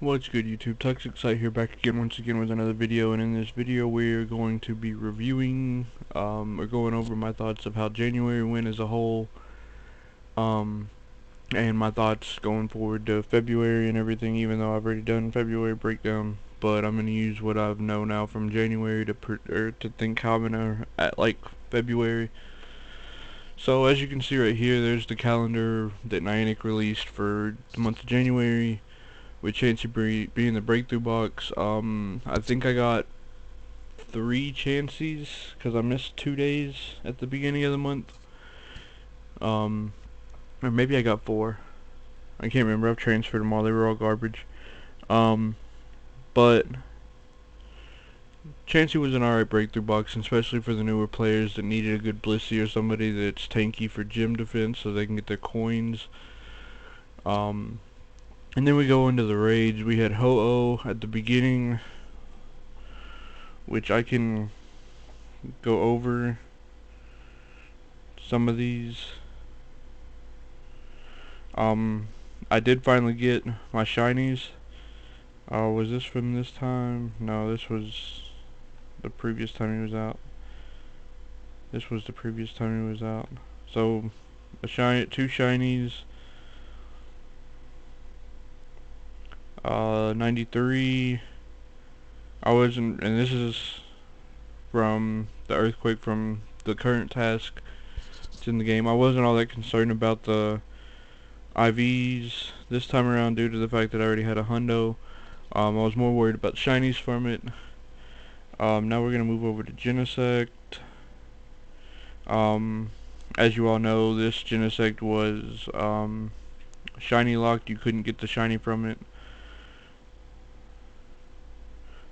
What's good, YouTube? ToxicSight here, back again once again with another video, and in this video we're going to be reviewing or going over my thoughts of how January went as a whole, and my thoughts going forward to February and everything, even though I've already done February breakdown. But I'm going to use what I know now from January to think how I'm going to like February. So as you can see right here, there's the calendar that Niantic released for the month of January, with Chansey being the breakthrough box. I think I got 3 Chanseys because I missed 2 days at the beginning of the month. Or maybe I got 4. I can't remember. I've transferred them all. They were all garbage. But Chansey was an alright breakthrough box, especially for the newer players that needed a good Blissey or somebody that's tanky for gym defense so they can get their coins. And then we go into the raids. We had Ho-Oh at the beginning, which I can go over some of these. I did finally get my shinies. Was this from this time? No, this was the previous time he was out. This was the previous time he was out. So, 2 shinies. 93. I wasn't, and this is from the earthquake from the current task. It's in the game. I wasn't all that concerned about the IVs this time around due to the fact that I already had a hundo. I was more worried about shinies from it. Now we're gonna move over to Genesect. As you all know, this Genesect was shiny locked. You couldn't get the shiny from it.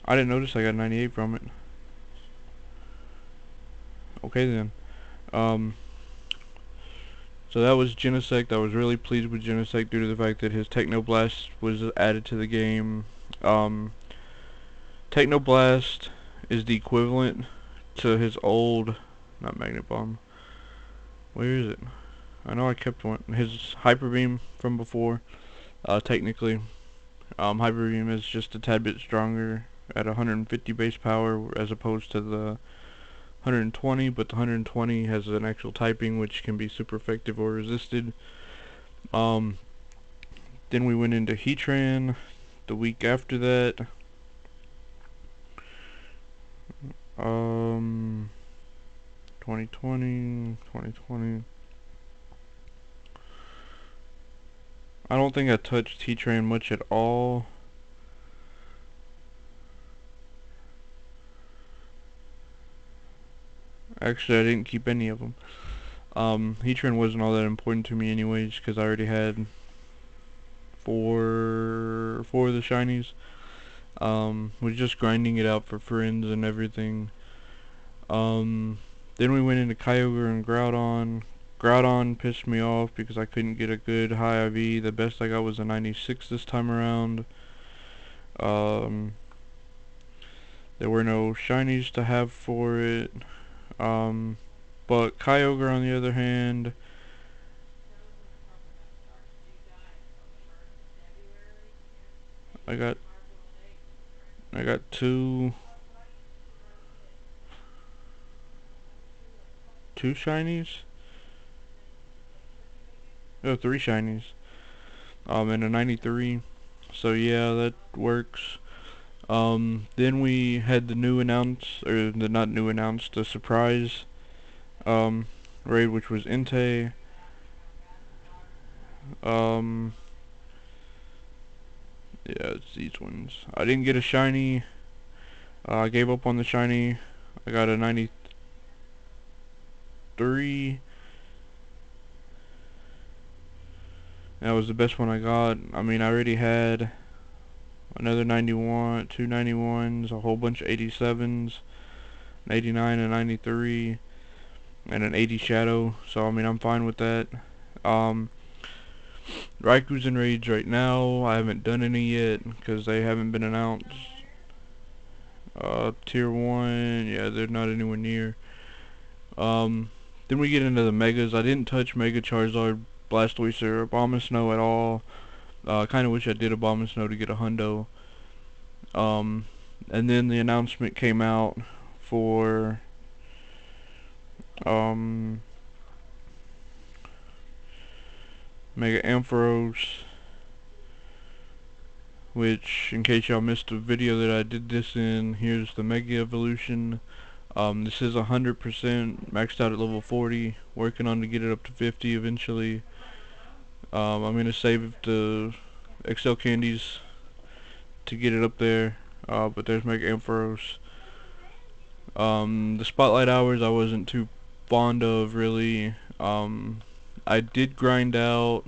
I didn't notice I got 98 from it. Okay then. So that was Genesect. I was really pleased with Genesect due to the fact that his Technoblast was added to the game. Technoblast is the equivalent to his old, not Magnet Bomb. Where is it? I know I kept one. His Hyper Beam from before. Technically, Hyper Beam is just a tad bit stronger at 150 base power as opposed to the 120, but the 120 has an actual typing which can be super effective or resisted. Then we went into Heatran the week after that. 2020. I don't think I touched Heatran much at all. Actually, I didn't keep any of them. Heatran wasn't all that important to me anyways, because I already had four of the shinies. Was just grinding it out for friends and everything. Then we went into Kyogre and Groudon. Groudon pissed me off because I couldn't get a good high IV. The best I got was a 96 this time around. There were no shinies to have for it. But Kyogre on the other hand, I got two shinies. Oh, 3 shinies. And a 93. So yeah, that works. Then we had the the surprise raid, which was Entei. Yeah, it's these ones. I didn't get a shiny. I gave up on the shiny. I got a 93. That was the best one I got. I mean, I already had another 91, 2 91s, a whole bunch of 87s, an 89, a 93, and an 80 Shadow. So, I mean, I'm fine with that. Raiku's in raids right now. I haven't done any yet because they haven't been announced. Tier 1, yeah, they're not anywhere near. Then we get into the Megas. I didn't touch Mega Charizard, Blastoise, or Abomasnow at all. Kind of wish I did a Bomb and Snow to get a hundo. Um, and then the announcement came out for um, Mega Ampharos, which, in case y'all missed the video that I did this in, here's the Mega Evolution. This is 100% maxed out at level 40, working on to get it up to 50 eventually. I'm gonna save the XL candies to get it up there, but there's Mega Ampharos. The Spotlight Hours I wasn't too fond of, really. I did grind out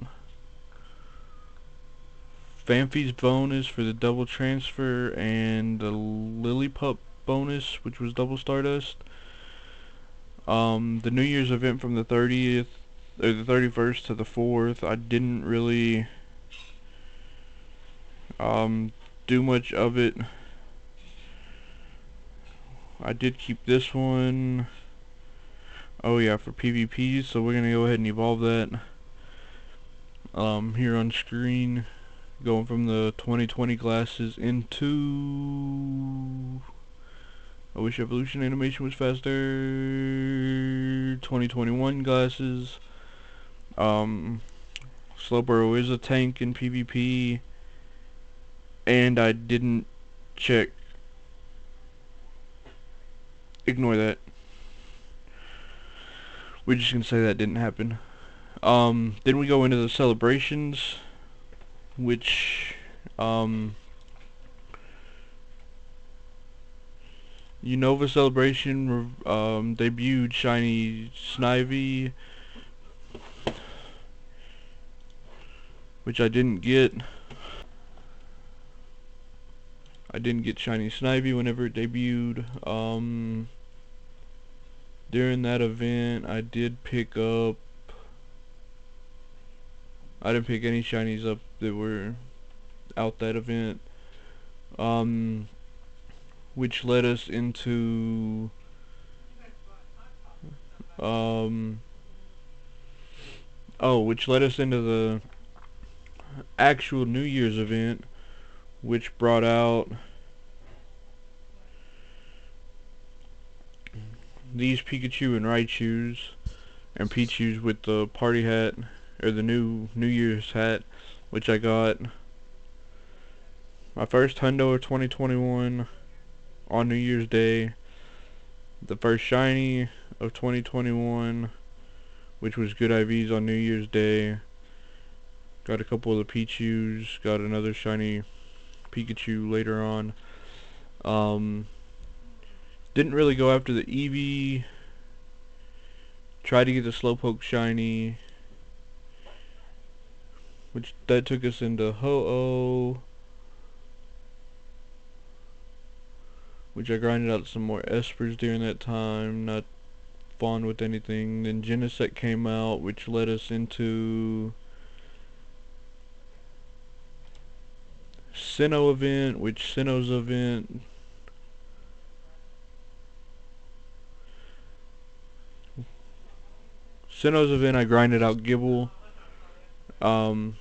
Fanfi's bonus for the double transfer and the Lillipup bonus, which was double Stardust. The New Year's event from the 30th or the 31st to the 4th, I didn't really do much of it. I did keep this one. Oh yeah, for PvP, so we're gonna go ahead and evolve that here on screen, going from the 2020 glasses into, I wish evolution animation was faster, 2021 glasses. Slowbro is a tank in PvP, and I didn't check, ignore that. We're just gonna say that didn't happen. Then we go into the celebrations, which, Unova celebration, debuted Shiny Snivy, which I didn't get. I didn't get Shiny Snivy whenever it debuted. During that event, I did pick up, I didn't pick any shinies up that were out that event, which led us into which led us into the actual New Year's event, which brought out these Pikachu and Raichus and Pichus with the party hat, or the New Year's hat, which I got my first hundo of 2021 on New Year's Day, the first shiny of 2021, which was good IVs on New Year's Day. Got a couple of the Pichus, got another shiny Pikachu later on. Didn't really go after the Eevee. Tried to get the Slowpoke shiny, which that took us into Ho-Oh, which I grinded out some more Espers during that time. Not fond with anything. Then Genesect came out, which led us into Sinnoh event, which Sinnoh's event I grinded out Gibble to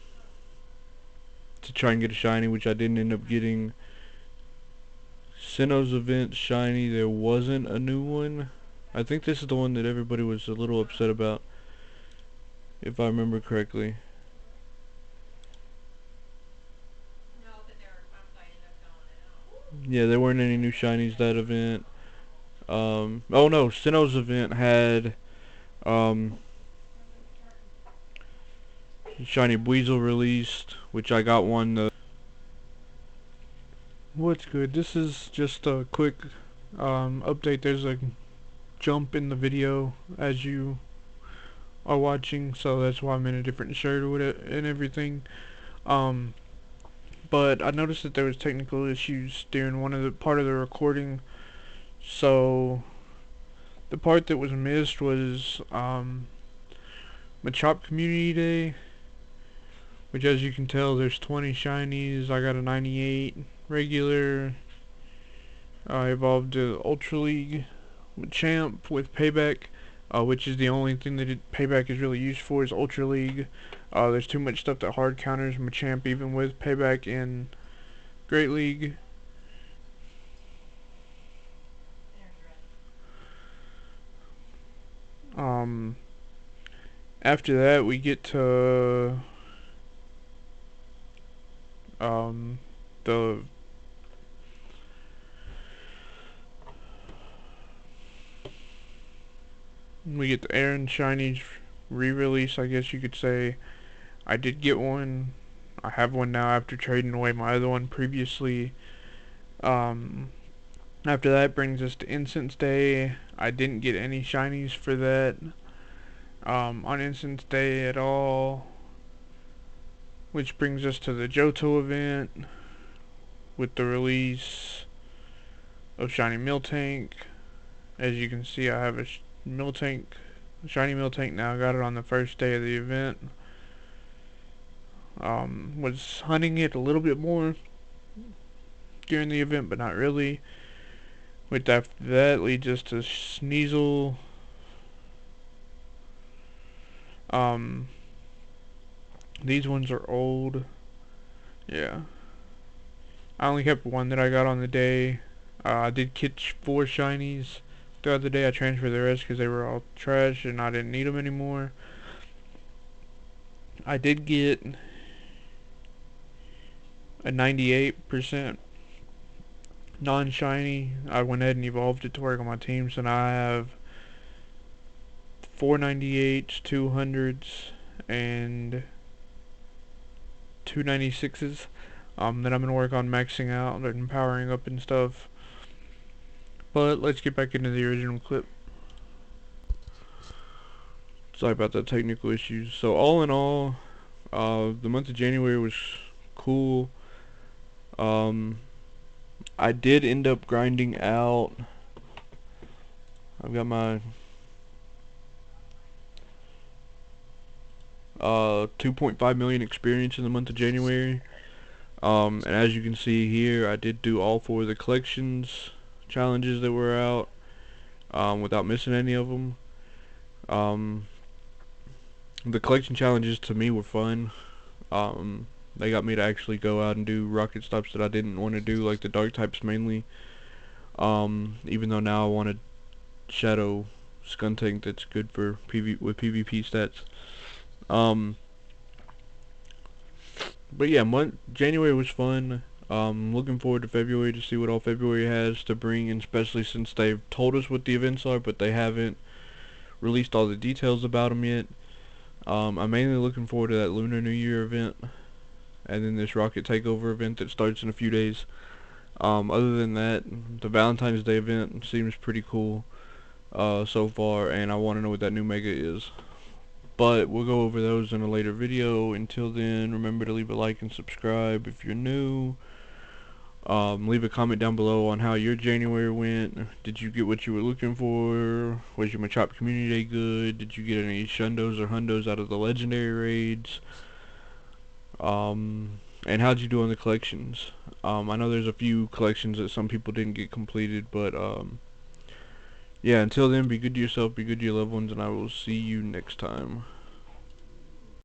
try and get a shiny, which I didn't end up getting. Sinnoh's event shiny, there wasn't a new one. I think this is the one that everybody was a little upset about, if I remember correctly. Yeah, there weren't any new shinies that event. Oh no, Sinnoh's event had shiny Buizel released, which I got one. What's good? This is just a quick update. There's a jump in the video as you are watching, so that's why I'm in a different shirt with it and everything. But I noticed that there was technical issues during part of the recording. So the part that was missed was Machop Community Day, which, as you can tell, there's 20 shinies. I got a 98 regular. I evolved to Ultra League with Champ with Payback, which is the only thing that Payback is really used for, is Ultra League. There's too much stuff that hard counters Machamp even with payback in Great League. Um, After that we get to the Aaron Shinies re-release, I guess you could say. I did get one. I have one now after trading away my other one previously. Um, After that brings us to Incense Day. I didn't get any shinies for that on Incense Day at all. Which brings us to the Johto event with the release of Shiny Miltank. As you can see, I have a shiny Miltank now. I got it on the first day of the event. Was hunting it a little bit more during the event, but not really. With after that leads us to Sneasel. These ones are old. Yeah. I only kept one that I got on the day. I did catch 4 shinies throughout the day. I transferred the rest because they were all trash and I didn't need them anymore. I did get a 98% non-shiny. I went ahead and evolved it to work on my team, so now I have 498s, 200s, and 296s that I'm going to work on maxing out and powering up and stuff. But let's get back into the original clip. Sorry about the technical issues. So all in all, the month of January was cool. I did end up grinding out. I've got my 2.5 million experience in the month of January. And as you can see here, I did do all 4 of the collections challenges that were out without missing any of them. The collection challenges to me were fun. They got me to actually go out and do rocket stops that I didn't want to do, like the dark types mainly. Even though now I want a shadow Skuntank that's good for with PvP stats. But yeah, January was fun. Looking forward to February to see what all February has to bring, and especially since they've told us what the events are, but they haven't released all the details about them yet. I'm mainly looking forward to that Lunar New Year event, and then this Rocket Takeover event that starts in a few days. Other than that, the Valentine's Day event seems pretty cool so far, and I want to know what that new Mega is. But we'll go over those in a later video. Until then, remember to leave a like and subscribe if you're new. Leave a comment down below on how your January went. Did you get what you were looking for? Was your Machop Community Day good? Did you get any Shundos or Hundos out of the Legendary raids? And how'd you do on the collections? I know there's a few collections that some people didn't get completed, but yeah, until then, be good to yourself, be good to your loved ones, and I will see you next time.